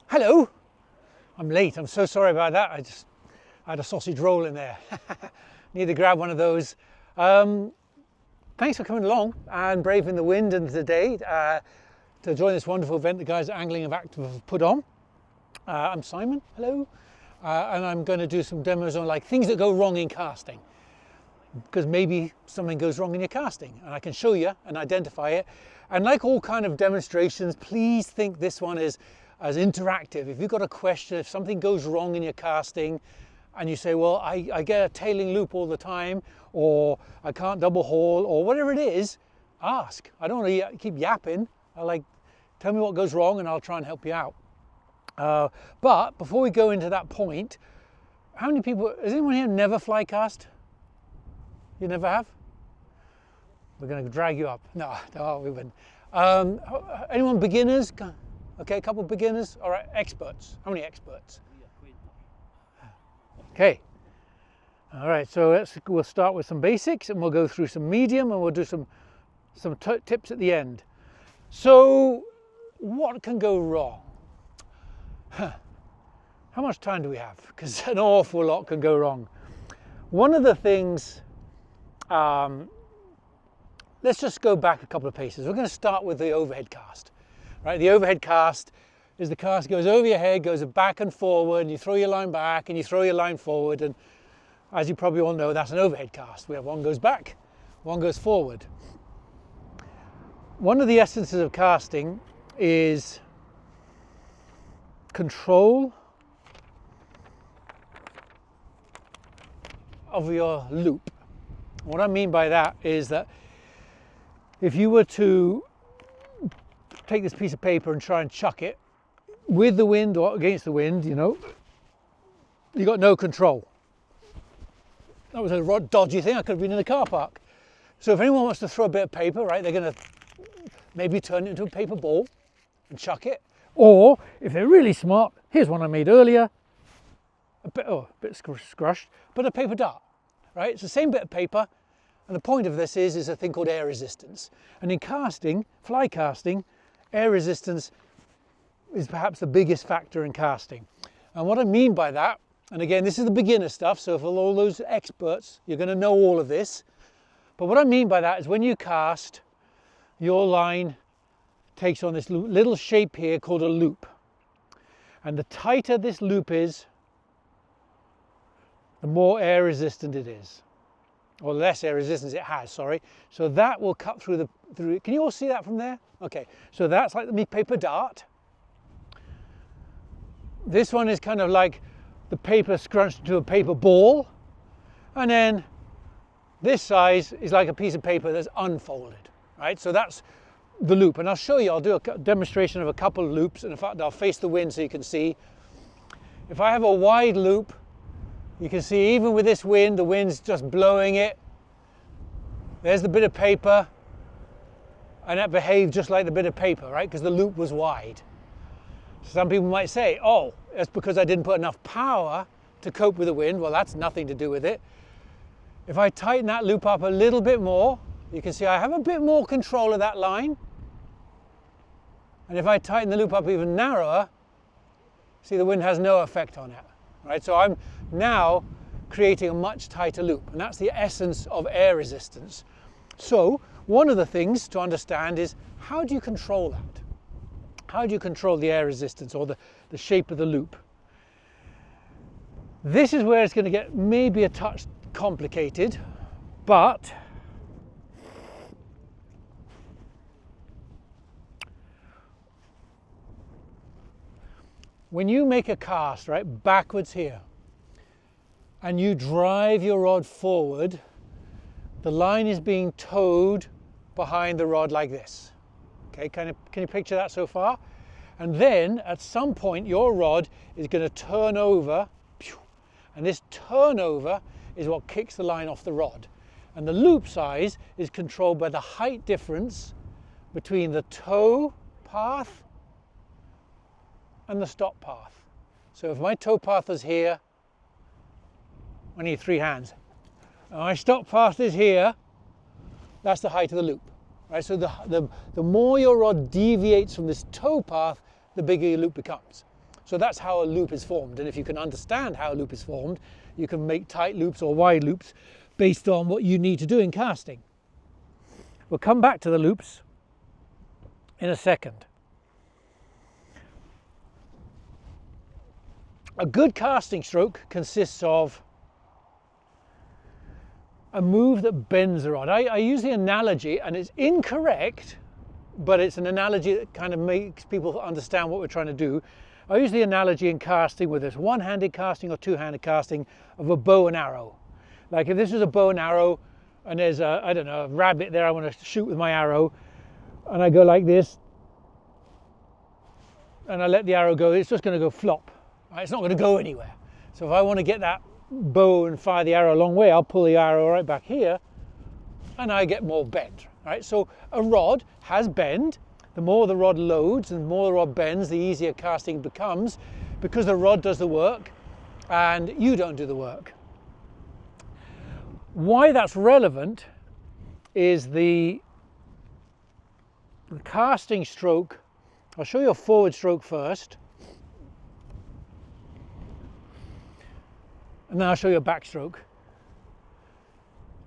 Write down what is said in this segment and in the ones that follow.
Hello, I'm late. I'm so sorry about that. I had a sausage roll in there. Need to grab one of those. Thanks for coming along and braving the wind and today to join this wonderful event the guys at Angling Active have put on. I'm Simon, hello, and I'm going to do some demos on like things that go wrong in casting, because maybe something goes wrong in your casting and I can show you and identify it. And like all kind of demonstrations, please think this one is as interactive. If you've got a question, if something goes wrong in your casting and you say, well, I get a tailing loop all the time, or I can't double haul, or whatever it is, ask. I don't want to keep yapping. Tell me what goes wrong and I'll try and help you out. But before we go into that point, how many people, has anyone here never fly cast? You never have? We're going to drag you up. No, we wouldn't. Anyone beginners? Okay, a couple of beginners. All right, experts. How many experts? Okay. All right, so we'll start with some basics and we'll go through some medium and we'll do some tips at the end. So, what can go wrong? How much time do we have? Because an awful lot can go wrong. One of the things, let's just go back a couple of paces. We're going to start with the overhead cast. Right, the overhead cast is the cast goes over your head, goes back and forward, and you throw your line back and you throw your line forward, and as you probably all know, that's an overhead cast where one goes back, one goes forward. One of the essences of casting is control of your loop. What I mean by that is that if you were to take this piece of paper and try and chuck it with the wind or against the wind, you got no control. That was a dodgy thing. I could have been in a car park. So if anyone wants to throw a bit of paper, right, they're going to maybe turn it into a paper ball and chuck it. Or if they're really smart, here's one I made earlier, a bit scrushed, but a paper dart, right? It's the same bit of paper, and the point of this is a thing called air resistance. And in casting, fly casting, air resistance is perhaps the biggest factor in casting. And what I mean by that, and again, this is the beginner stuff, so for all those experts, you're going to know all of this. But what I mean by that is when you cast, your line takes on this little shape here called a loop. And the tighter this loop is, the more air resistant it is. Or less air resistance it has, sorry. So that will cut through can you all see that from there? Okay, so that's like the paper dart. This one is kind of like the paper scrunched into a paper ball. And then this size is like a piece of paper that's unfolded, right? So that's the loop. And I'll show you, I'll do a demonstration of a couple of loops. And in fact, I'll face the wind so you can see. If I have a wide loop, you can see even with this wind, the wind's just blowing it. There's the bit of paper, and that behaved just like the bit of paper, right? Because the loop was wide. Some people might say, oh, that's because I didn't put enough power to cope with the wind. Well, that's nothing to do with it. If I tighten that loop up a little bit more, you can see I have a bit more control of that line. And if I tighten the loop up even narrower, see the wind has no effect on it. Right, so I'm now creating a much tighter loop, and that's the essence of air resistance. So one of the things to understand is, how do you control that? How do you control the air resistance or the shape of the loop? This is where it's going to get maybe a touch complicated, but when you make a cast, right, backwards here, and you drive your rod forward, the line is being towed behind the rod like this. Okay, can you picture that so far? And then at some point your rod is going to turn over, and this turnover is what kicks the line off the rod. And the loop size is controlled by the height difference between the tow path and the stop path. So if my tow path is here, I need 3 hands. And my stop path is here, that's the height of the loop. Right? So the more your rod deviates from this tow path, the bigger your loop becomes. So that's how a loop is formed. And if you can understand how a loop is formed, you can make tight loops or wide loops based on what you need to do in casting. We'll come back to the loops in a second. A good casting stroke consists of a move that bends the rod. I use the analogy, and it's incorrect, but it's an analogy that kind of makes people understand what we're trying to do. I use the analogy in casting, whether it's one-handed casting or two-handed casting, of a bow and arrow. Like if this was a bow and arrow and there's a, I don't know, a rabbit there I want to shoot with my arrow, and I go like this and I let the arrow go, it's just going to go flop. Right? It's not going to go anywhere. So if I want to get that bow and fire the arrow a long way, I'll pull the arrow right back here and I get more bend. Right? So a rod has bend. The more the rod loads and the more the rod bends, the easier casting becomes, because the rod does the work and you don't do the work. Why that's relevant is the casting stroke. I'll show you a forward stroke first, and then I'll show you a backstroke.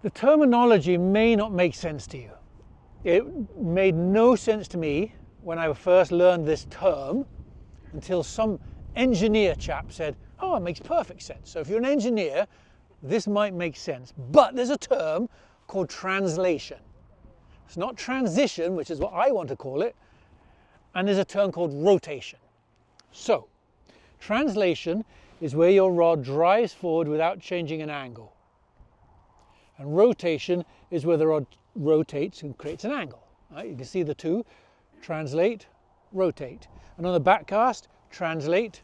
The terminology may not make sense to you. It made no sense to me when I first learned this term until some engineer chap said, oh, it makes perfect sense. So if you're an engineer, this might make sense. But there's a term called translation. It's not transition, which is what I want to call it, and there's a term called rotation. So, translation is where your rod drives forward without changing an angle. And rotation is where the rod rotates and creates an angle. Right? You can see the two, translate, rotate. And on the back cast, translate,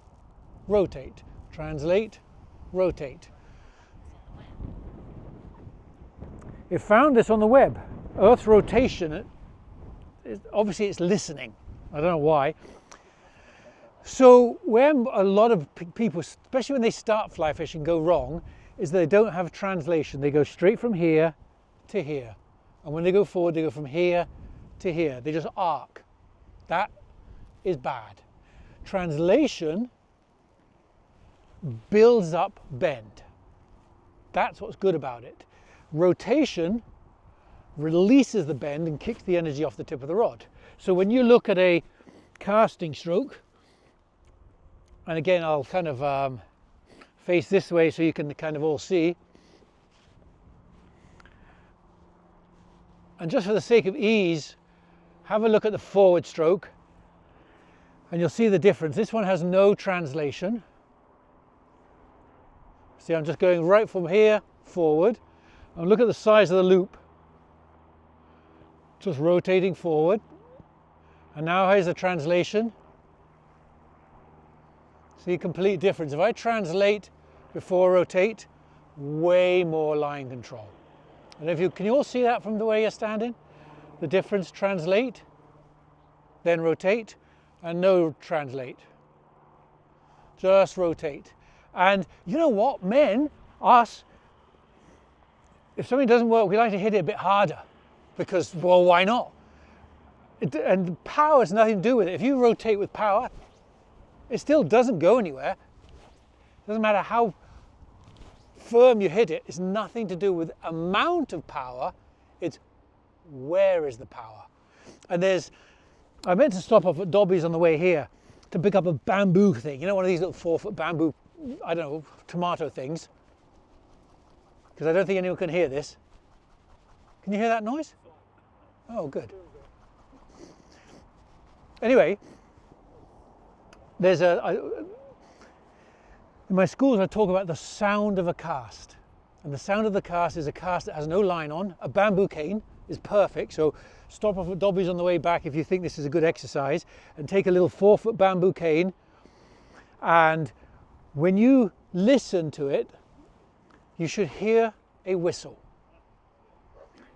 rotate, translate, rotate. It found this on the web. Earth's rotation, obviously it's listening. I don't know why. So where a lot of people, especially when they start fly fishing, go wrong, is they don't have translation. They go straight from here to here. And when they go forward, they go from here to here. They just arc. That is bad. Translation builds up bend. That's what's good about it. Rotation releases the bend and kicks the energy off the tip of the rod. So when you look at a casting stroke, and again I'll kind of face this way so you can kind of all see, and just for the sake of ease, have a look at the forward stroke and you'll see the difference. This one has no translation. See, I'm just going right from here forward, and look at the size of the loop. Just rotating forward. And now here's the translation. See, complete difference. If I translate before rotate, way more line control. And if you can you all see that from the way you're standing? The difference, translate, then rotate, and no translate. Just rotate. And you know what, men, us, if something doesn't work, we like to hit it a bit harder because, well, why not? And power has nothing to do with it. If you rotate with power, it still doesn't go anywhere. It doesn't matter how firm you hit it. It's nothing to do with amount of power. It's where is the power. And I meant to stop off at Dobby's on the way here to pick up a bamboo thing. You know, one of these little 4-foot bamboo, I don't know, tomato things. Because I don't think anyone can hear this. Can you hear that noise? Oh, good. Anyway, there's in my schools I talk about the sound of a cast. And the sound of the cast is a cast that has no line on. A bamboo cane is perfect. So stop off at Dobby's on the way back if you think this is a good exercise, and take a little 4-foot bamboo cane, and when you listen to it, you should hear a whistle.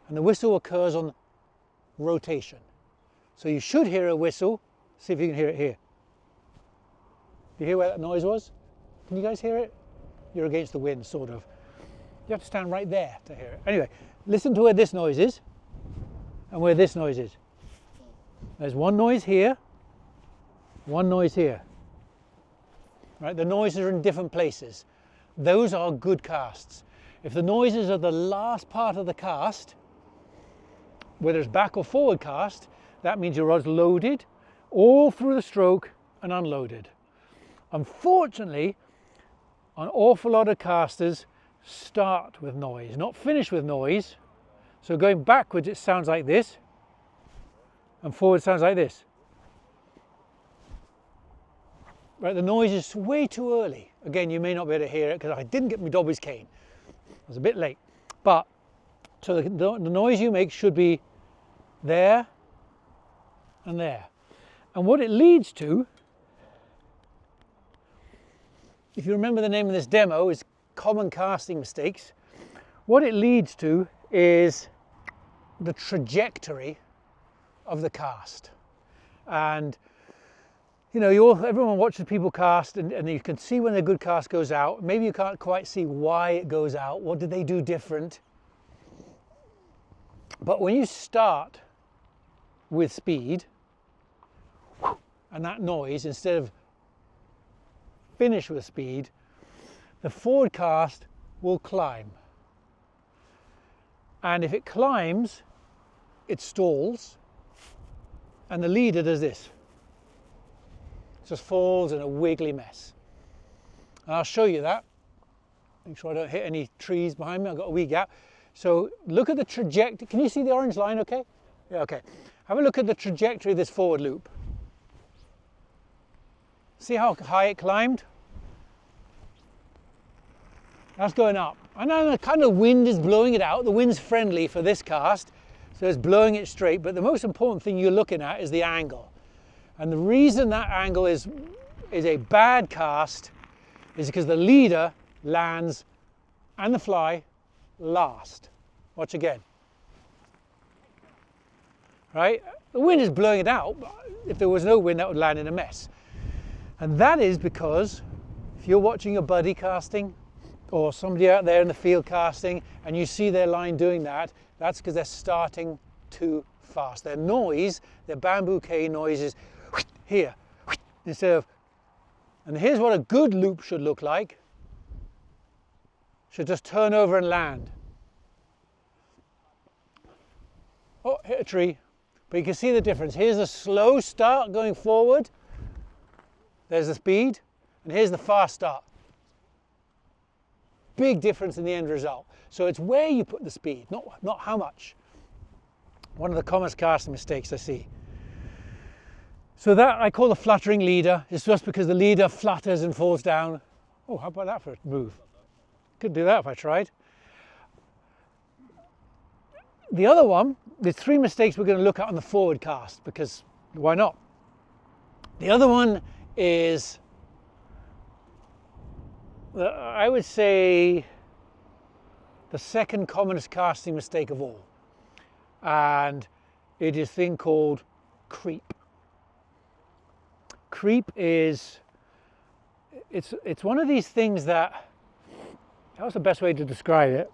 And the whistle occurs on rotation. So you should hear a whistle. See if you can hear it here. You hear where that noise was? Can you guys hear it? You're against the wind, sort of. You have to stand right there to hear it. Anyway, listen to where this noise is and where this noise is. There's one noise here, one noise here. right? The noises are in different places. Those are good casts. If the noises are the last part of the cast, whether it's back or forward cast, that means your rod's loaded all through the stroke and unloaded. Unfortunately, an awful lot of casters start with noise, not finish with noise. So going backwards it sounds like this, and forward sounds like this. Right, the noise is way too early. Again, you may not be able to hear it because I didn't get my Dobby's cane. I was a bit late. But, so the noise you make should be there and there. And what it leads to, if you remember the name of this demo, is common casting mistakes. What it leads to is the trajectory of the cast. And you know, everyone watches people cast and you can see when a good cast goes out. Maybe you can't quite see why it goes out. What did they do different? But when you start with speed and that noise, instead of finish with speed, the forward cast will climb. And if it climbs, it stalls, and the leader does this. Just falls in a wiggly mess. And I'll show you that. Make sure I don't hit any trees behind me. I've got a wee gap. So look at the trajectory. Can you see the orange line okay? Yeah, okay. Have a look at the trajectory of this forward loop. See how high it climbed? That's going up. And then the kind of wind is blowing it out. The wind's friendly for this cast, so it's blowing it straight. But the most important thing you're looking at is the angle. And the reason that angle is a bad cast is because the leader lands and the fly last. Watch again. Right? The wind is blowing it out. If there was no wind, that would land in a mess. And that is because if you're watching your buddy casting or somebody out there in the field casting and you see their line doing that, that's because they're starting too fast. Their noise, their bamboo cane noise is here instead of, and here's what a good loop should look like. Should just turn over and land. Oh, hit a tree. But you can see the difference. Here's a slow start going forward. There's the speed. And here's the fast start. Big difference in the end result. So it's where you put the speed, not how much. One of the commonest casting mistakes I see. So that I call the fluttering leader. It's just because the leader flutters and falls down. Oh, how about that for a move? Could do that if I tried. The other one, there's three mistakes we're going to look at on the forward cast, because why not? The other one is, I would say, the second commonest casting mistake of all. And it is a thing called creep. Creep is, it's one of these things that, how's the best way to describe it?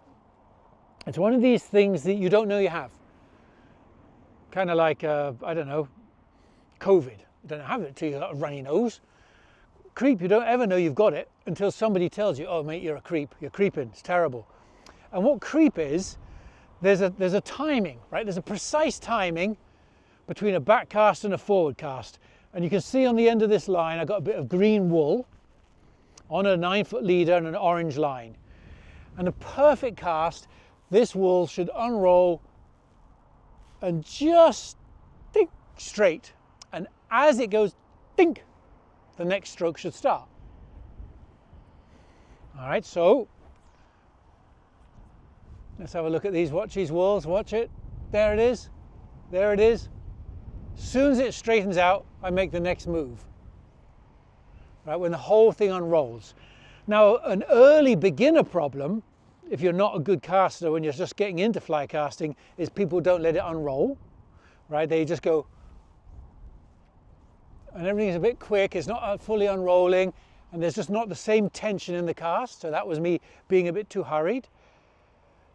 It's one of these things that you don't know you have. Kind of like, I don't know, COVID. You don't have it until you've got a runny nose. Creep, you don't ever know you've got it until somebody tells you, oh mate, you're a creep, you're creeping, it's terrible. And what creep is, there's a timing, right? There's a precise timing between a back cast and a forward cast. And you can see on the end of this line, I've got a bit of green wool on a 9-foot leader and an orange line. And a perfect cast, this wool should unroll and just think straight. And as it goes, think, the next stroke should start. All right, so let's have a look at these. Watch these wools, watch it. There it is, there it is. As soon as it straightens out, I make the next move. Right, when the whole thing unrolls. Now, an early beginner problem, if you're not a good caster when you're just getting into fly casting, is people don't let it unroll, right? They just go, and everything's a bit quick, it's not fully unrolling, and there's just not the same tension in the cast. So that was me being a bit too hurried.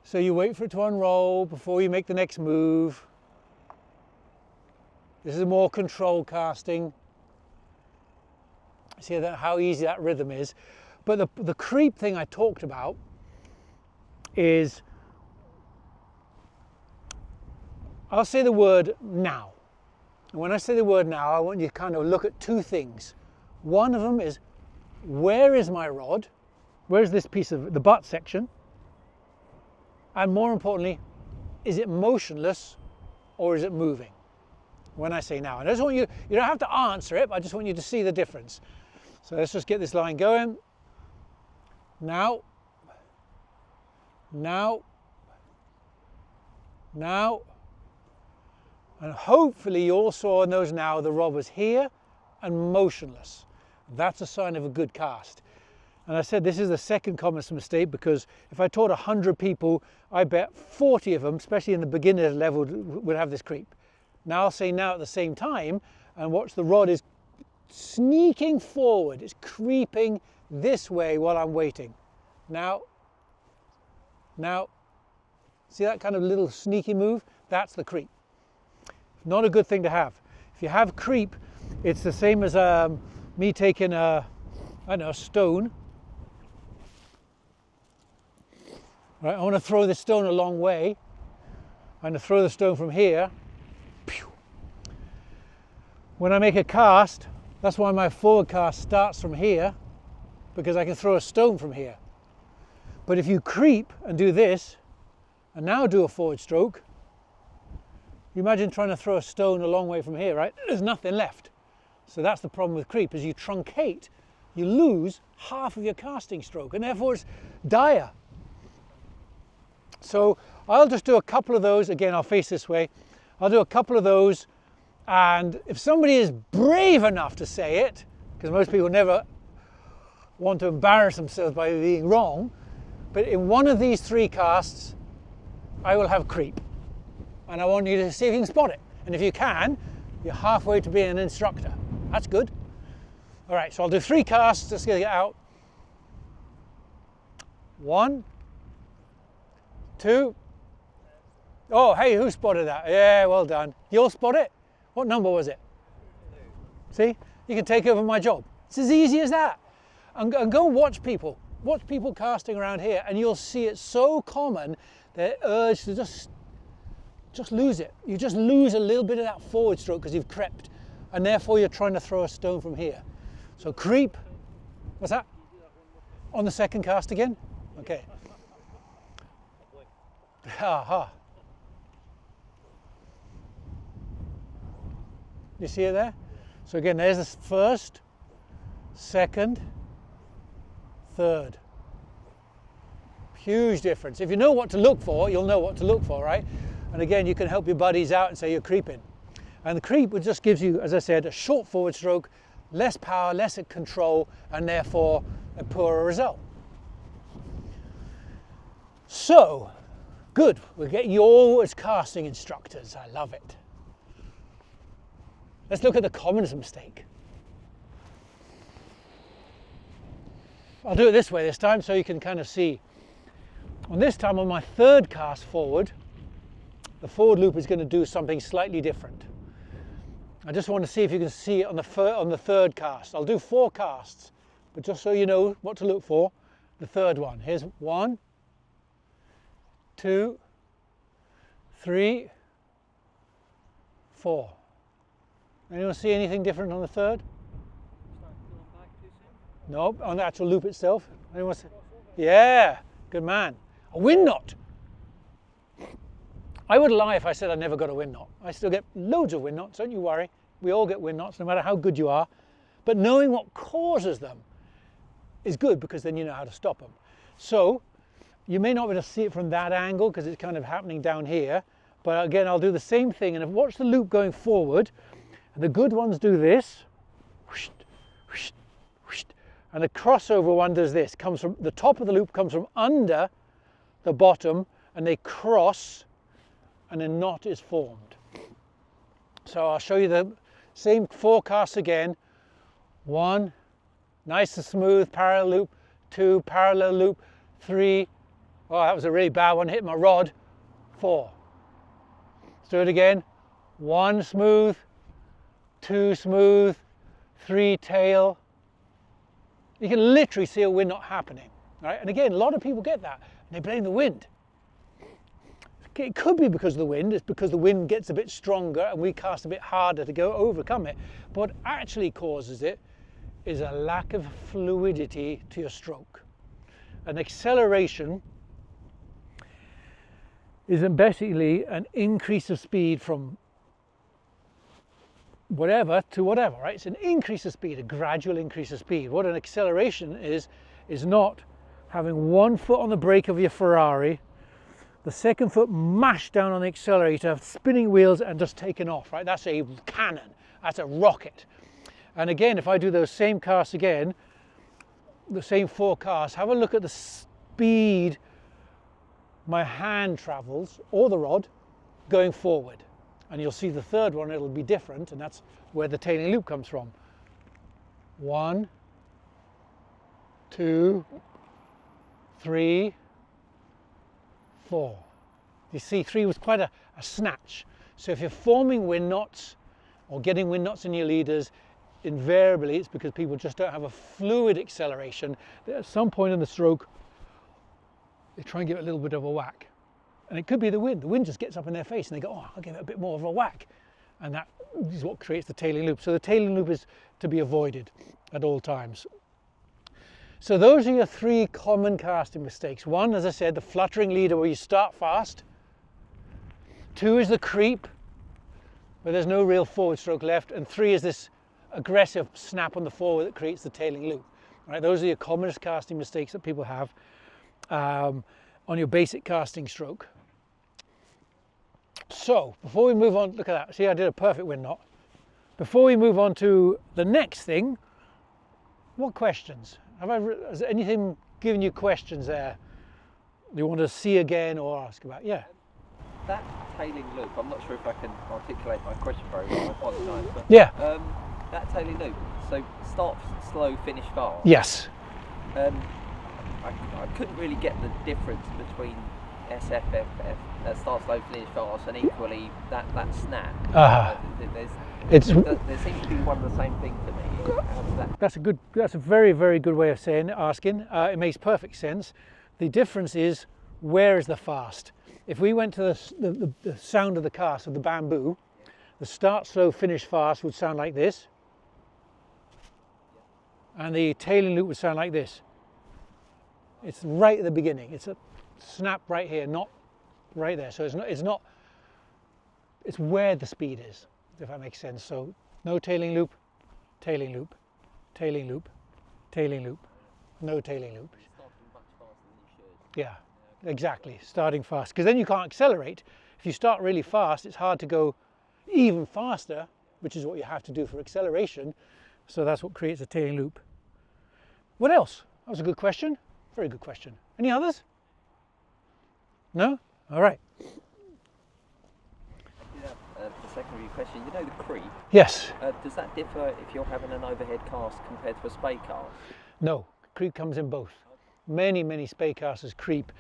So you wait for it to unroll before you make the next move. This is a more controlled casting. See that, how easy that rhythm is. But the creep thing I talked about is, I'll say the word now. And when I say the word now, I want you to kind of look at two things. One of them is, where is my rod? Where's this piece of the butt section? And more importantly, is it motionless or is it moving? When I say now. And I just want you don't have to answer it, but I just want you to see the difference. So let's just get this line going. Now, now, now, and hopefully you all saw in those now the rod was here and motionless. That's a sign of a good cast. And I said this is the second commonest mistake, because if I taught 100 people, I bet 40 of them, especially in the beginner level, would have this creep. Now I'll say now at the same time, and watch the rod is sneaking forward, it's creeping this way while I'm waiting. Now, now, see that kind of little sneaky move? That's the creep. Not a good thing to have. If you have creep, it's the same as me taking a stone. Right, I want to throw the stone a long way. I'm going to throw the stone from here. When I make a cast, that's why my forward cast starts from here, because I can throw a stone from here. But if you creep and do this, and now do a forward stroke, you imagine trying to throw a stone a long way from here, right? There's nothing left. So that's the problem with creep, is you truncate, you lose half of your casting stroke, and therefore it's dire. So I'll just do a couple of those. Again, I'll face this way. I'll do a couple of those, and if somebody is brave enough to say it, because most people never want to embarrass themselves by being wrong, but in one of these three casts, I will have creep. And I want you to see if you can spot it. And if you can, you're halfway to being an instructor. That's good. All right, so I'll do three casts. Let's get it out. 1, 2. Oh, hey, who spotted that? Yeah, well done. You all spot it? What number was it? See, you can take over my job. It's as easy as that. And go and watch people. Watch people casting around here, and you'll see it's so common, the urge to just lose it. You just lose a little bit of that forward stroke because you've crept, and therefore you're trying to throw a stone from here. So creep. What's that? On the second cast again? Okay. Aha. You see it there? So again, there's the first, second, third. Huge difference. If you know what to look for, you'll know what to look for, right? And again, you can help your buddies out and say you're creeping. And the creep just gives you, as I said, a short forward stroke, less power, less control, and therefore a poorer result. So, good. We're getting you all as casting instructors. I love it. Let's look at the commonest mistake. I'll do it this way this time so you can kind of see. On this time, on my third cast forward, the forward loop is going to do something slightly different. I just want to see if you can see it on the third cast. I'll do 4 casts, but just so you know what to look for, the third one. Here's 1, 2, 3, 4. Anyone see anything different on the third? No, on the actual loop itself. Anyone see? Yeah, good man. A wind knot. I would lie if I said I never got a wind knot. I still get loads of wind knots, don't you worry. We all get wind knots, no matter how good you are. But knowing what causes them is good, because then you know how to stop them. So you may not be able to see it from that angle because it's kind of happening down here. But again, I'll do the same thing, and watch the loop going forward. And the good ones do this. And the crossover one does this. Comes from the top of the loop, comes from under the bottom, and they cross, and a knot is formed. So I'll show you the same 4 casts again. 1, nice and smooth, parallel loop. 2, parallel loop. 3, oh, that was a really bad one, hit my rod. 4. Let's do it again. 1 smooth, 2 smooth, 3 tail, You can literally see a wind not happening, right? And again, a lot of people get that, and they blame the wind. It could be because of the wind. It's because the wind gets a bit stronger and we cast a bit harder to go overcome it. But what actually causes it is a lack of fluidity to your stroke. An acceleration is basically an increase of speed from whatever to whatever, right? It's an increase of speed, a gradual increase of speed. What an acceleration is not having one foot on the brake of your Ferrari, the second foot mashed down on the accelerator, spinning wheels and just taking off, right? That's a cannon, that's a rocket. And again, if I do those same casts again, the same 4 casts, have a look at the speed my hand travels, or the rod, going forward. And you'll see the third one, it'll be different, and that's where the tailing loop comes from. 1, 2, 3, 4. You see, 3 was quite a snatch. So if you're forming wind knots or getting wind knots in your leaders, invariably it's because people just don't have a fluid acceleration. At some point in the stroke, they try and give it a little bit of a whack. And it could be the wind. The wind just gets up in their face and they go, oh, I'll give it a bit more of a whack. And that is what creates the tailing loop. So the tailing loop is to be avoided at all times. So those are your 3 common casting mistakes. 1, as I said, the fluttering leader where you start fast. 2 is the creep, where there's no real forward stroke left. And 3 is this aggressive snap on the forward that creates the tailing loop. Right, those are your commonest casting mistakes that people have on your basic casting stroke. So before we move on, look at that. See, I did a perfect wind knot. Before we move on to the next thing, what questions? Has anything given you questions there you want to see again or ask about? Yeah. That tailing loop, I'm not sure if I can articulate my question very well, I apologise. But, yeah. That tailing loop, so start slow, finish fast. Yes. I couldn't really get the difference between SFFF, start slow, finish fast, and equally that snap. There seems to be one and the same thing to me. That's a very, very good way of asking. It makes perfect sense. The difference is, where is the fast? If we went to the sound of the cast of the bamboo, the start slow, finish fast would sound like this. And the tailing loop would sound like this. It's right at the beginning. It's a snap right here, not right there. So it's where the speed is, if that makes sense. So no tailing loop, tailing loop, tailing loop, tailing loop, no tailing loop. Yeah, exactly, starting fast. Because then you can't accelerate. If you start really fast, it's hard to go even faster, which is what you have to do for acceleration. So that's what creates a tailing loop. What else? That was a good question. Very good question. Any others? No? All right. The secondary question, you know the creep? Yes. Does that differ if you're having an overhead cast compared to a spey cast? No, creep comes in both. Many, many spey casters creep.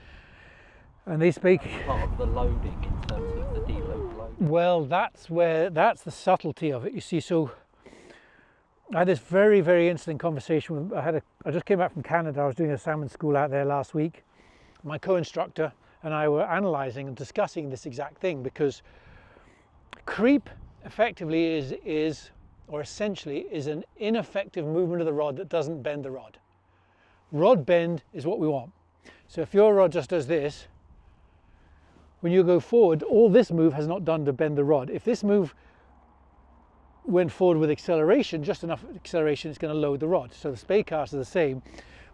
And they spey... Part of the loading in terms of the deload load? Well, that's the subtlety of it, you see. So I had this very, very interesting conversation with, I just came back from Canada. I was doing a salmon school out there last week. My co-instructor and I were analysing and discussing this exact thing, because creep effectively is an ineffective movement of the rod that doesn't bend the rod. Rod bend is what we want. So if your rod just does this, when you go forward, all this move has not done to bend the rod. If this move went forward with acceleration, just enough acceleration, it's going to load the rod. So the spey cast is the same.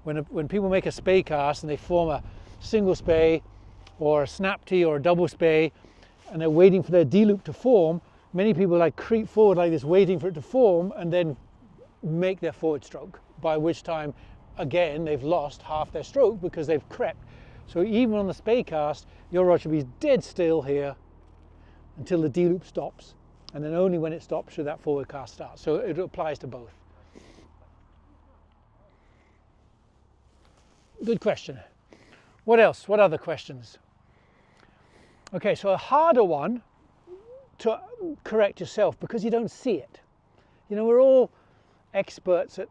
When people make a spey cast and they form a single spey or a snap T or a double spey, and they're waiting for their D-loop to form, many people like creep forward like this, waiting for it to form, and then make their forward stroke, by which time, again, they've lost half their stroke because they've crept. So even on the spey cast, your rod should be dead still here until the D-loop stops, and then only when it stops should that forward cast start. So it applies to both. Good question. What else? What other questions? Okay, so a harder one to correct yourself because you don't see it. You know, we're all experts at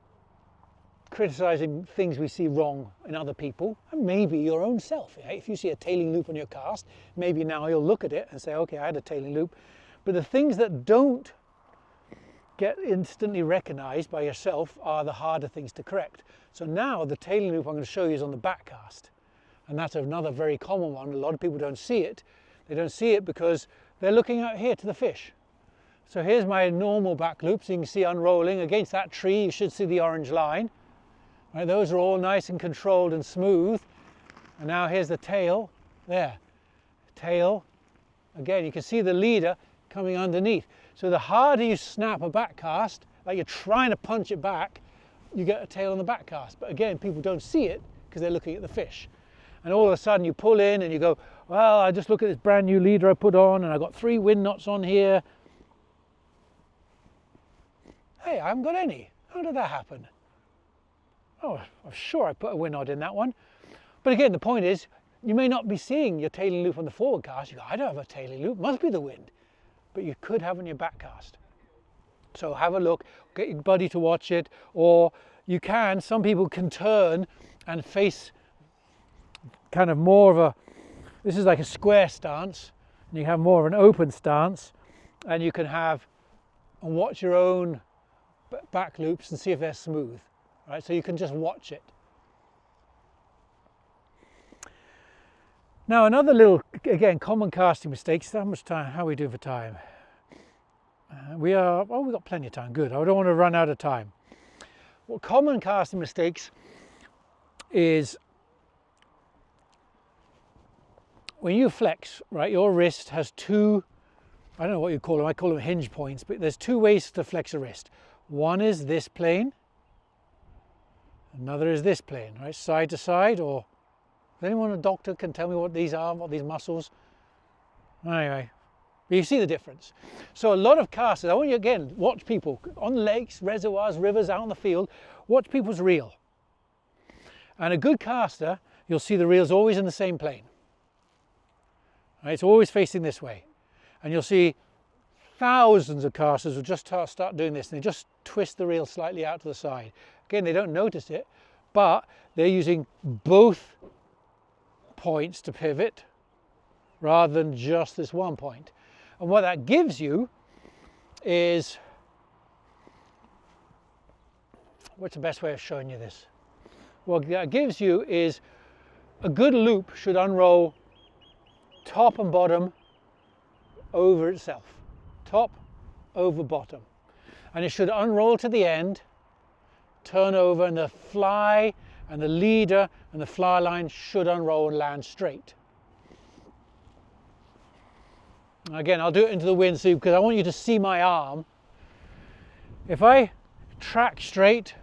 criticizing things we see wrong in other people, and maybe your own self. If you see a tailing loop on your cast, maybe now you'll look at it and say, okay, I had a tailing loop. But the things that don't get instantly recognized by yourself are the harder things to correct. So now the tailing loop I'm going to show you is on the back cast. And that's another very common one. A lot of people don't see it. They don't see it because they're looking out here to the fish. So here's my normal back loop, so you can see unrolling against that tree. You should see the orange line. Right, those are all nice and controlled and smooth. And now here's the tail. There, tail. Again, you can see the leader coming underneath. So the harder you snap a back cast, like you're trying to punch it back, you get a tail on the back cast. But again, people don't see it because they're looking at the fish. And all of a sudden you pull in and you go, well, I just look at this brand new leader I put on and I've got 3 wind knots on here. Hey, I haven't got any. How did that happen? Oh, I'm sure I put a wind knot in that one. But again, the point is, you may not be seeing your tailing loop on the forward cast. You go, I don't have a tailing loop, must be the wind. But you could have on your back cast. So have a look, get your buddy to watch it, or you can, some people can turn and face kind of more of a, this is like a square stance, and you have more of an open stance, and you can have, and watch your own back loops and see if they're smooth, right? So you can just watch it. Now another little, again, common casting mistakes. How much time, how are we doing for time? We've got plenty of time, good. I don't want to run out of time. Well, common casting mistakes is when you flex, right, your wrist has 2, I don't know what you call them, I call them hinge points, but there's 2 ways to flex a wrist. One is this plane, another is this plane, right, side to side, or is anyone a doctor can tell me what these are, what these muscles? Anyway, but you see the difference. So a lot of casters, I want you again, watch people on lakes, reservoirs, rivers, out in the field, watch people's reel. And a good caster, you'll see the reel's always in the same plane. Right, it's always facing this way. And you'll see thousands of casters will just start doing this, and they just twist the reel slightly out to the side. Again, they don't notice it, but they're using both points to pivot rather than just this one point. And what that gives you is, what's the best way of showing you this? What that gives you is a good loop should unroll top and bottom over itself. Top over bottom. And it should unroll to the end, turn over, and the fly and the leader and the fly line should unroll and land straight. Again, I'll do it into the wind so because I want you to see my arm. If I track straight,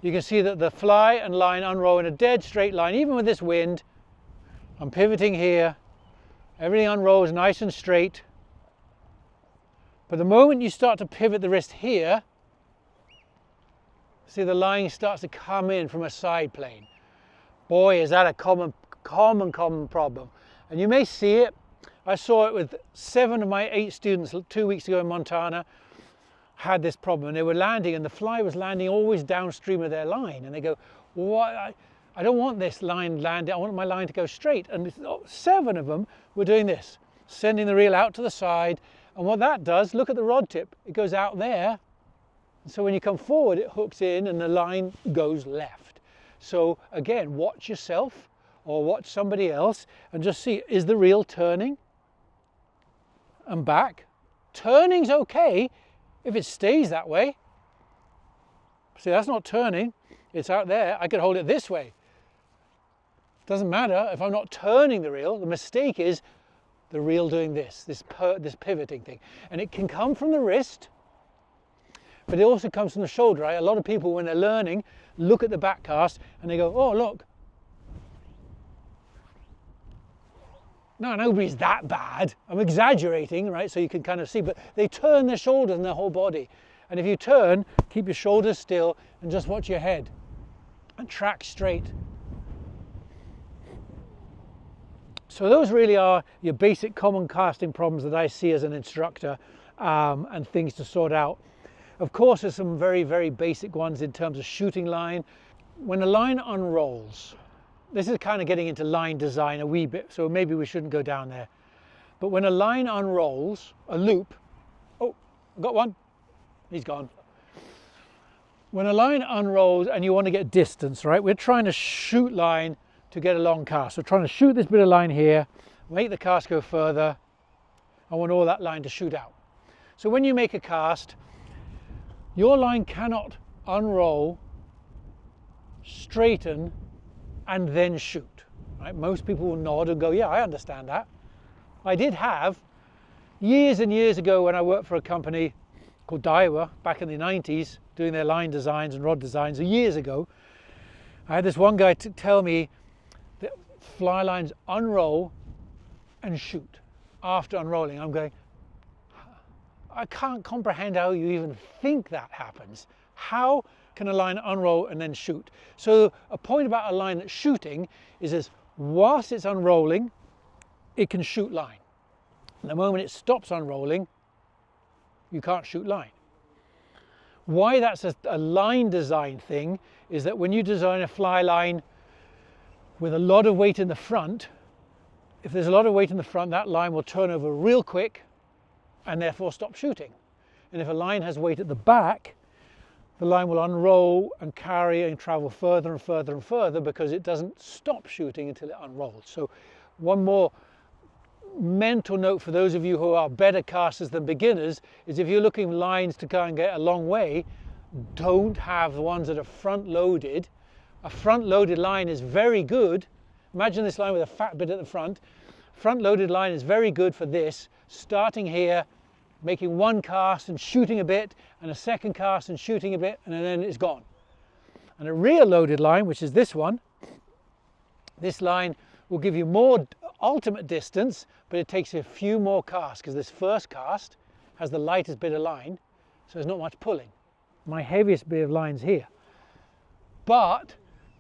you can see that the fly and line unroll in a dead straight line. Even with this wind, I'm pivoting here. Everything unrolls nice and straight. But the moment you start to pivot the wrist here, see the line starts to come in from a side plane. Boy, is that a common problem. And you may see it. I saw it with 7 of my 8 students 2 weeks ago in Montana. Had this problem, and they were landing, and the fly was landing always downstream of their line. And they go, "What? I don't want this line landing. I want my line to go straight." And 7 of them were doing this, sending the reel out to the side. And what that does, look at the rod tip. It goes out there. So when you come forward, it hooks in and the line goes left. So again, watch yourself or watch somebody else and just see, is the reel turning and back? Turning's okay if it stays that way. See, that's not turning. It's out there. I could hold it this way. Doesn't matter if I'm not turning the reel. The mistake is the reel doing this pivoting thing. And it can come from the wrist, but it also comes from the shoulder. Right? A lot of people, when they're learning, look at the back cast and they go, "Oh, look. No, nobody's that bad." I'm exaggerating, right? So you can kind of see, but they turn their shoulders and their whole body. And if you turn, keep your shoulders still and just watch your head and track straight. So those really are your basic common casting problems that I see as an instructor and things to sort out. Of course, there's some very, very basic ones in terms of shooting line. When a line unrolls, this is kind of getting into line design a wee bit, so maybe we shouldn't go down there. But when a line unrolls, a loop, oh, I got one, he's gone. When a line unrolls and you want to get distance, right, we're trying to shoot line to get a long cast. So trying to shoot this bit of line here, make the cast go further. I want all that line to shoot out. So when you make a cast, your line cannot unroll, straighten, and then shoot. Right? Most people will nod and go, yeah, I understand that. I did have, years and years ago when I worked for a company called Gawesworth back in the 90s, doing their line designs and rod designs, years ago, I had this one guy to tell me that fly lines unroll and shoot after unrolling. I'm going, I can't comprehend how you even think that happens. How can a line unroll and then shoot? So a point about a line that's shooting is this: whilst it's unrolling, it can shoot line. And the moment it stops unrolling, you can't shoot line. Why that's a line design thing is that when you design a fly line with a lot of weight in the front, if there's a lot of weight in the front, that line will turn over real quick and therefore stop shooting. And if a line has weight at the back, the line will unroll and carry and travel further and further and further because it doesn't stop shooting until it unrolls. So one more mental note for those of you who are better casters than beginners is, if you're looking lines to go and get a long way, don't have the ones that are front loaded. A front loaded line is very good. Imagine this line with a fat bit at the front. Front loaded line is very good for this, starting here, making one cast and shooting a bit, and a second cast and shooting a bit, and then it's gone. And a rear loaded line, which is this one, this line will give you more ultimate distance, but it takes a few more casts because this first cast has the lightest bit of line, so there's not much pulling. My heaviest bit of line's here. But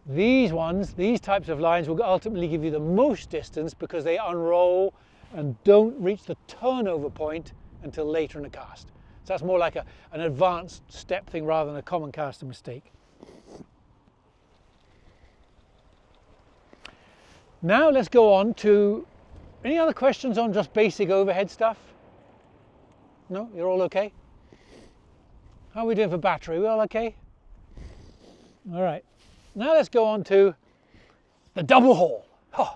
these ones, these types of lines will ultimately give you the most distance because they unroll and don't reach the turnover point until later in the cast. So that's more like an advanced step thing rather than a common caster mistake. Now let's go on to, any other questions on just basic overhead stuff? No, you're all okay? How are we doing for battery? We all okay? All right. Now let's go on to the double haul. Oh.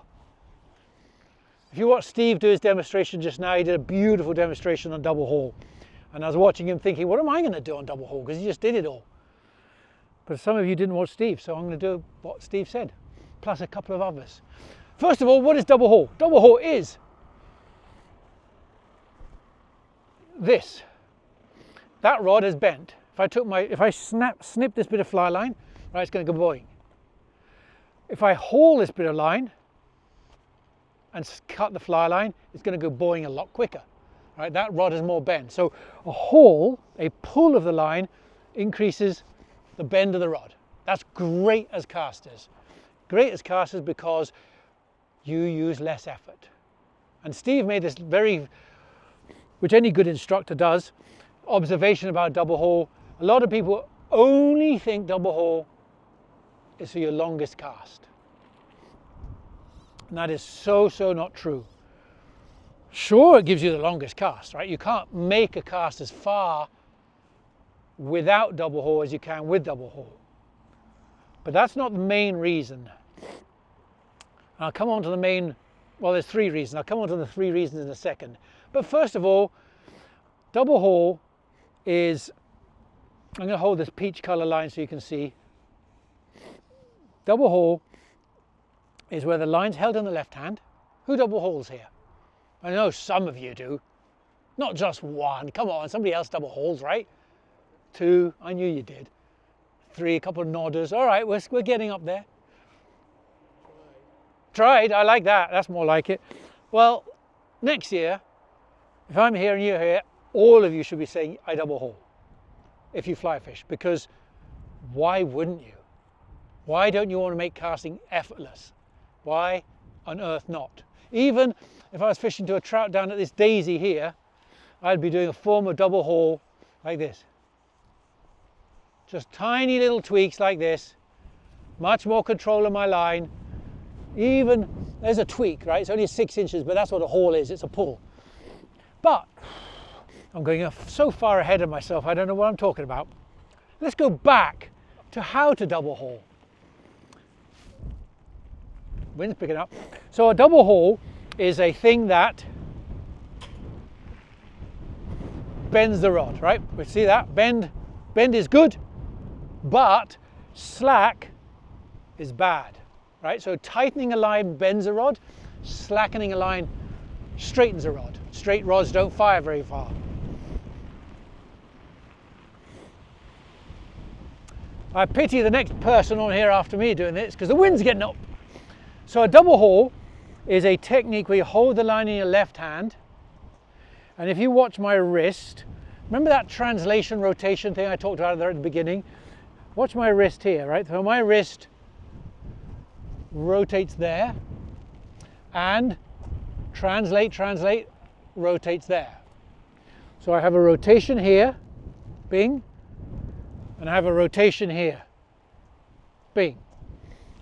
If you watched Steve do his demonstration just now, he did a beautiful demonstration on double haul. And I was watching him thinking, what am I going to do on double haul? Because he just did it all. But some of you didn't watch Steve, so I'm going to do what Steve said, plus a couple of others. First of all, what is double haul? Double haul is this. That rod is bent. If I snip this bit of fly line, right, it's going to go boing. If I haul this bit of line and cut the fly line, it's going to go boing a lot quicker. Right, that rod is more bent. So a haul, a pull of the line, increases the bend of the rod. That's great as casters. Great as casters because you use less effort. And Steve made this very, which any good instructor does, observation about double haul. A lot of people only think double haul is for your longest cast. And that is so not true. Sure, it gives you the longest cast, right? You can't make a cast as far without double haul as you can with double haul. But that's not the main reason. I'll come on to the main, well, there's three reasons. I'll come on to the three reasons in a second. But first of all, double haul is, I'm going to hold this peach color line so you can see. Double haul is where the line's held in the left hand. Who double hauls here? I know some of you do. Not just one. Come on, somebody else double hauls, right? Two, I knew you did. Three, a couple of nodders. All right, we're getting up there. Tried, I like that. That's more like it. Well, next year, if I'm here and you're here, all of you should be saying, I double haul, if you fly fish, because why wouldn't you? Why don't you want to make casting effortless? Why on earth not? Even if I was fishing to a trout down at this daisy here, I'd be doing a form of double haul like this. Just tiny little tweaks like this. Much more control of my line. Even, there's a tweak, right? It's only 6 inches, but that's what a haul is. It's a pull. But I'm going so far ahead of myself, I don't know what I'm talking about. Let's go back to how to double haul. Wind's picking up. So a double haul is a thing that bends the rod, right? We see that? Bend is good, but slack is bad, right? So tightening a line bends a rod, slackening a line straightens a rod. Straight rods don't fire very far. I pity the next person on here after me doing this because the wind's getting up. So a double haul is a technique where you hold the line in your left hand, and if you watch my wrist, remember that translation rotation thing I talked about there at the beginning? Watch my wrist here, right? So my wrist rotates there, and translate, rotates there. So I have a rotation here, bing, and I have a rotation here, bing.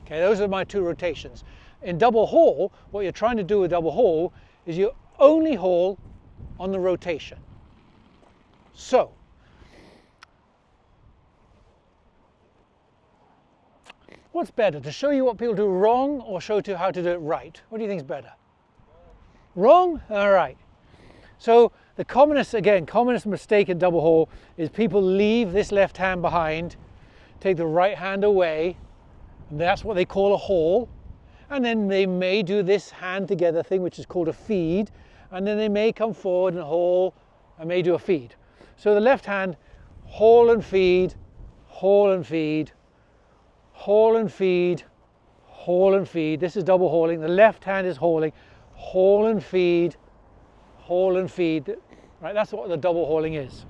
Okay, those are my two rotations. In double haul, what you're trying to do with double haul is you only haul on the rotation. So, what's better, to show you what people do wrong or show you how to do it right? What do you think is better? Wrong? All right. So the commonest mistake in double haul is people leave this left hand behind, take the right hand away, and that's what they call a haul. And then they may do this hand together thing, which is called a feed, and then they may come forward and haul and may do a feed. So the left hand, haul and feed, haul and feed, haul and feed, haul and feed. This is double hauling. The left hand is hauling, haul and feed, haul and feed. Right, that's what the double hauling is.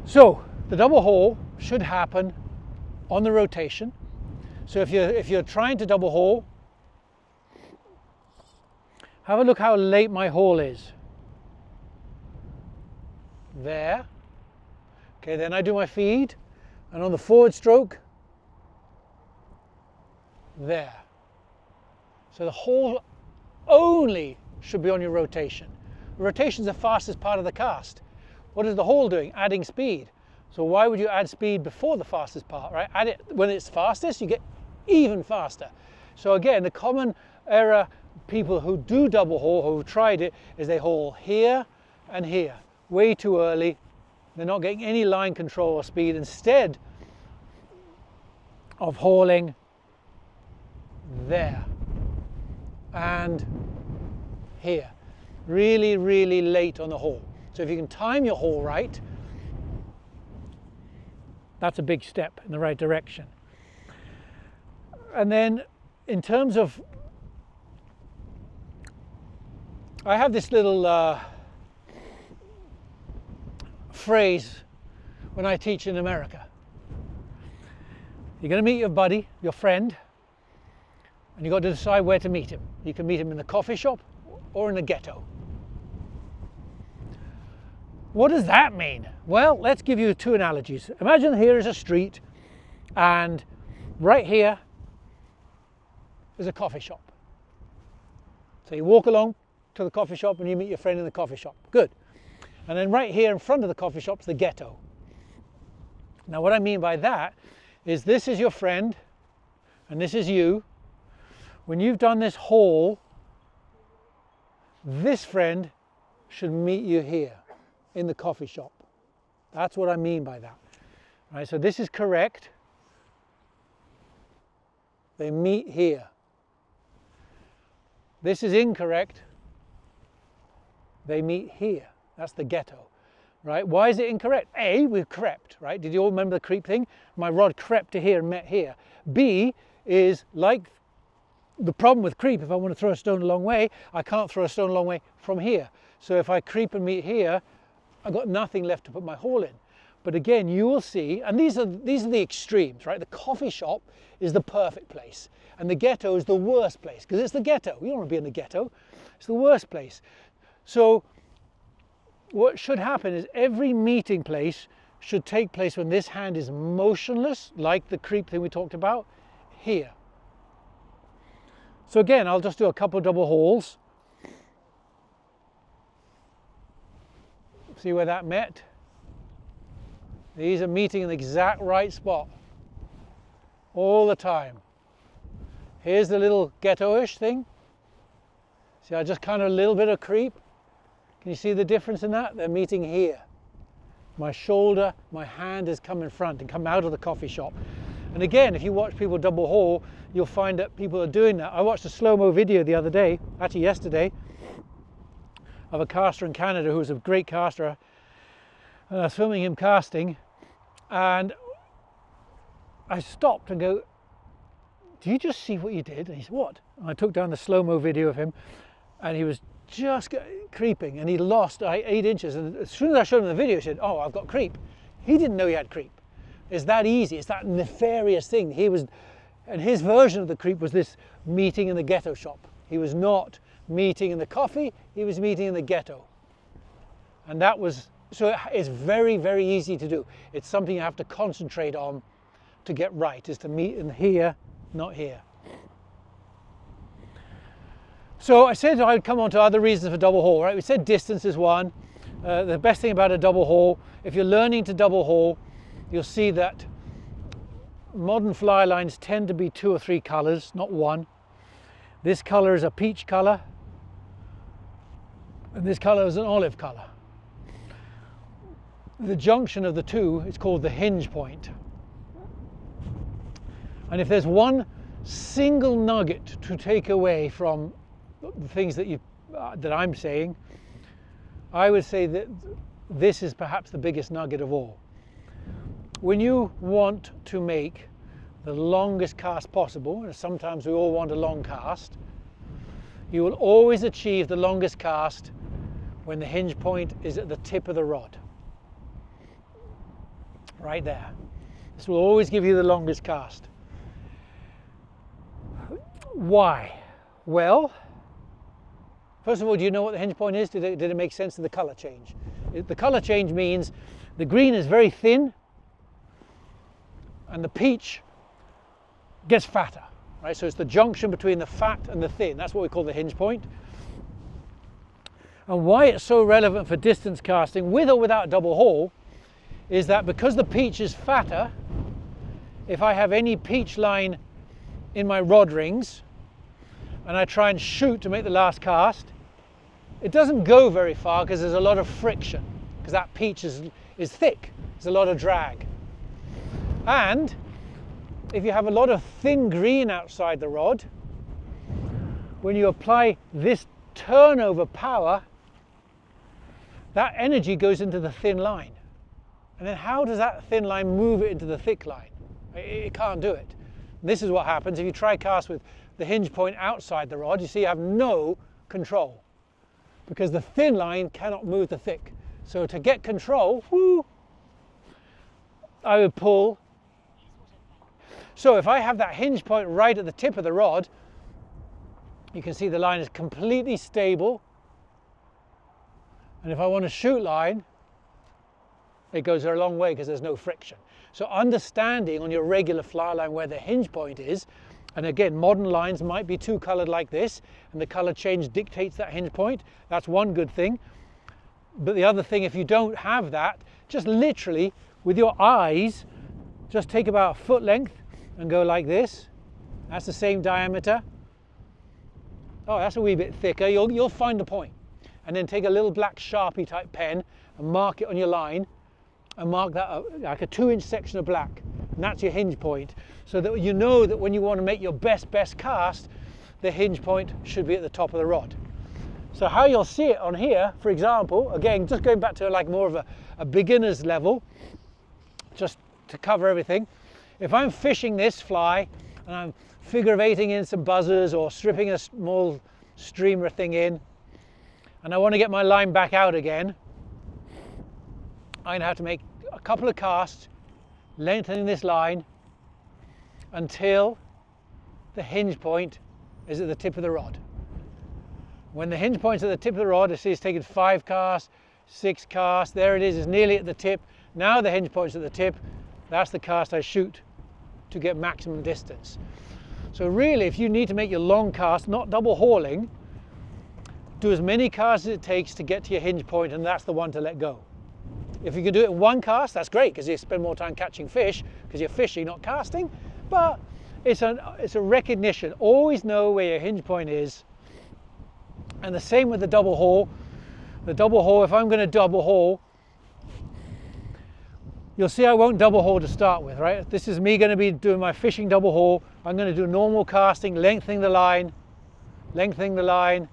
So the double haul should happen on the rotation. So if you're trying to double haul, have a look how late my haul is. There. Okay, then I do my feed, and on the forward stroke, there. So the haul only should be on your rotation. Rotation is the fastest part of the cast. What is the haul doing? Adding speed. So why would you add speed before the fastest part, right? Add it when it's fastest, you get even faster. So again, the common error people who do double haul, who've tried it, is they haul here and here. Way too early. They're not getting any line control or speed instead of hauling there and here. Really, really late on the haul. So if you can time your haul right, that's a big step in the right direction. And then in terms of, I have this little phrase when I teach in America. You're going to meet your buddy, your friend, and you've got to decide where to meet him. You can meet him in the coffee shop or in the ghetto. What does that mean? Well, let's give you two analogies. Imagine here is a street, and right here is a coffee shop. So you walk along to the coffee shop and you meet your friend in the coffee shop. Good. And then right here in front of the coffee shop is the ghetto. Now what I mean by that is this is your friend and this is you. When you've done this haul, this friend should meet you here in the coffee shop. That's what I mean by that. Right, so this is correct. They meet here. This is incorrect. They meet here. That's the ghetto, right? Why is it incorrect? A, we've crept, right? Did you all remember the creep thing? My rod crept to here and met here. B is like the problem with creep. If I want to throw a stone a long way, I can't throw a stone a long way from here. So if I creep and meet here, I've got nothing left to put my haul in. But again, you will see, and these are the extremes, right? The coffee shop is the perfect place, and the ghetto is the worst place, because it's the ghetto. You don't want to be in the ghetto. It's the worst place. So what should happen is every meeting place should take place when this hand is motionless, like the creep thing we talked about, here. So again, I'll just do a couple double hauls. See where that met? These are meeting in the exact right spot all the time. Here's the little ghetto-ish thing. See, I just kind of a little bit of creep. Can you see the difference in that? They're meeting here. My shoulder, my hand has come in front and come out of the coffee shop. And again, if you watch people double haul, you'll find that people are doing that. I watched a slow-mo video the other day, actually yesterday, of a caster in Canada who was a great caster. And I was filming him casting, and I stopped and go, do you just see what you did? And he said, what? And I took down the slow-mo video of him, and he was just creeping, and he lost 8 inches. And as soon as I showed him the video, he said, oh, I've got creep. He didn't know he had creep. It's that easy. It's that nefarious thing. And his version of the creep was this meeting in the ghetto shop. He was not meeting in the coffee, he was meeting in the ghetto. And that was, so it's very, very easy to do. It's something you have to concentrate on to get right, is to meet in here, not here. So I said I'd come on to other reasons for double haul, right? We said distance is one. The best thing about a double haul, if you're learning to double haul, you'll see that modern fly lines tend to be 2 or 3 colors, not one. This color is a peach color, and this color is an olive color. The junction of the two is called the hinge point. And if there's one single nugget to take away from the things that that I'm saying, I would say that this is perhaps the biggest nugget of all. When you want to make the longest cast possible, and sometimes we all want a long cast, you will always achieve the longest cast when the hinge point is at the tip of the rod. Right there. This will always give you the longest cast. Why? Well, first of all, do you know what the hinge point is? Did it make sense to the color change? The color change means the green is very thin and the peach gets fatter, right? So it's the junction between the fat and the thin. That's what we call the hinge point. And why it's so relevant for distance casting, with or without double haul, is that because the peach is fatter, if I have any peach line in my rod rings and I try and shoot to make the last cast, it doesn't go very far because there's a lot of friction, because that peach is thick. There's a lot of drag. And if you have a lot of thin green outside the rod, when you apply this turnover power, that energy goes into the thin line. And then how does that thin line move it into the thick line? It can't do it. And this is what happens if you try cast with the hinge point outside the rod. You see, you have no control because the thin line cannot move the thick. So to get control, I would pull. So if I have that hinge point right at the tip of the rod, you can see the line is completely stable. And if I want to shoot line, it goes a long way because there's no friction. So understanding on your regular fly line where the hinge point is, and again, modern lines might be 2 colored like this, and the color change dictates that hinge point. That's one good thing. But the other thing, if you don't have that, just literally with your eyes, just take about a foot length and go like this. That's the same diameter. Oh, that's a wee bit thicker. You'll find the point. And then take a little black Sharpie type pen and mark it on your line, and mark that like a 2-inch section of black. And that's your hinge point. So that you know that when you want to make your best cast, the hinge point should be at the top of the rod. So how you'll see it on here, for example, again, just going back to like more of a beginner's level, just to cover everything. If I'm fishing this fly and I'm figure of 8ing in some buzzers or stripping a small streamer thing in, and I want to get my line back out again, I'm going to have to make a couple of casts, lengthening this line until the hinge point is at the tip of the rod. When the hinge point's at the tip of the rod, I see it's taken 5 casts, 6 casts, there it is, it's nearly at the tip. Now the hinge point's at the tip. That's the cast I shoot to get maximum distance. So really, if you need to make your long cast, not double hauling, do as many casts as it takes to get to your hinge point, and that's the one to let go. If you can do it in one cast, that's great, because you spend more time catching fish, because you're fishing, not casting. But it's a recognition. Always know where your hinge point is. And the same with the double haul. The double haul, if I'm going to double haul, you'll see I won't double haul to start with, right? This is me going to be doing my fishing double haul. I'm going to do normal casting, lengthening the line, lengthening the line.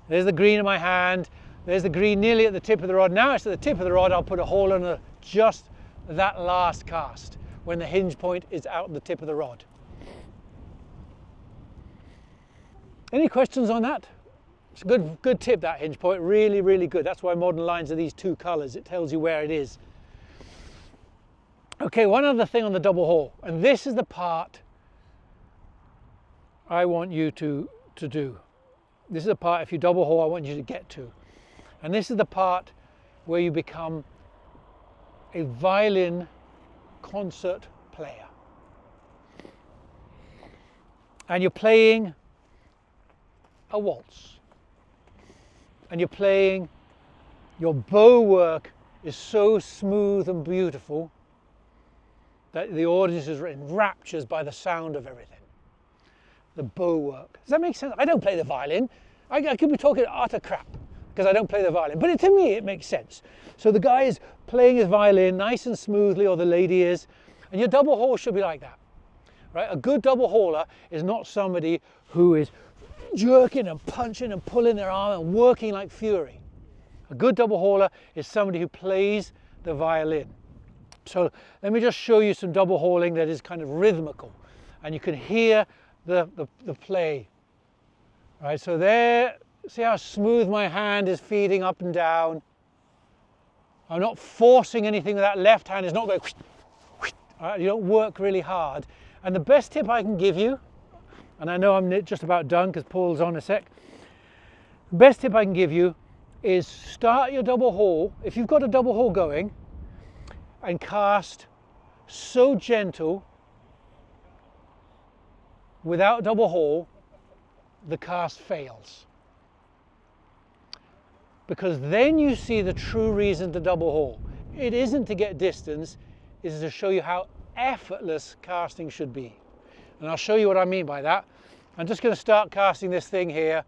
There's the green in my hand. There's the green nearly at the tip of the rod. Now it's at the tip of the rod, I'll put a haul on just that last cast when the hinge point is out the tip of the rod. Any questions on that? It's a good tip, that hinge point. Really, really good. That's why modern lines are these two colours. It tells you where it is. Okay, one other thing on the double haul, and this is the part I want you to do. This is the part, if you double haul, I want you to get to. And this is the part where you become a violin concert player. And you're playing a waltz. And you're playing, your bow work is so smooth and beautiful that the audience is in raptures by the sound of everything. The bow work. Does that make sense? I don't play the violin. I could be talking utter crap because I don't play the violin. But to me, it makes sense. So the guy is playing his violin nice and smoothly, or the lady is, and your double haul should be like that. Right? A good double hauler is not somebody who is jerking and punching and pulling their arm and working like fury. A good double hauler is somebody who plays the violin. So let me just show you some double hauling that is kind of rhythmical, and you can hear the play. Right, so there, see how smooth my hand is feeding up and down. I'm not forcing anything with that left hand. It's not going, right, you don't work really hard. And the best tip I can give you, and I know I'm just about done because Paul's on a sec. The best tip I can give you is start your double haul. If you've got a double haul going, and cast so gentle without double haul, the cast fails. Because then you see the true reason to double haul. It isn't to get distance, it is to show you how effortless casting should be. And I'll show you what I mean by that. I'm just going to start casting this thing here,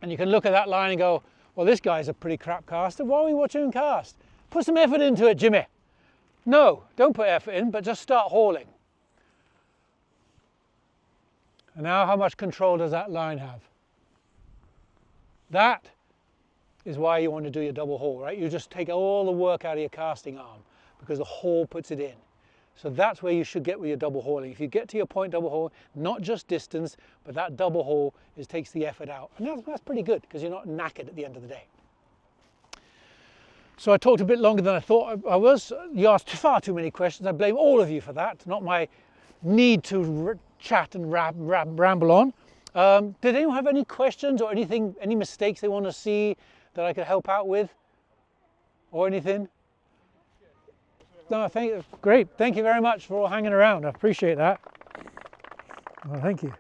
and you can look at that line and go, well, this guy's a pretty crap caster. Why are we watching him cast? Put some effort into it, Jimmy. No, don't put effort in, but just start hauling. And now how much control does that line have? That is why you want to do your double haul, right? You just take all the work out of your casting arm because the haul puts it in. So that's where you should get with your double hauling. If you get to your point double haul, not just distance, but that double haul takes the effort out. And that's pretty good because you're not knackered at the end of the day. So I talked a bit longer than I thought I was. You asked far too many questions. I blame all of you for that, not my need to chat and ramble on. Did anyone have any questions or anything, any mistakes they want to see that I could help out with? Or anything? No, great. Thank you very much for all hanging around. I appreciate that. Well, thank you.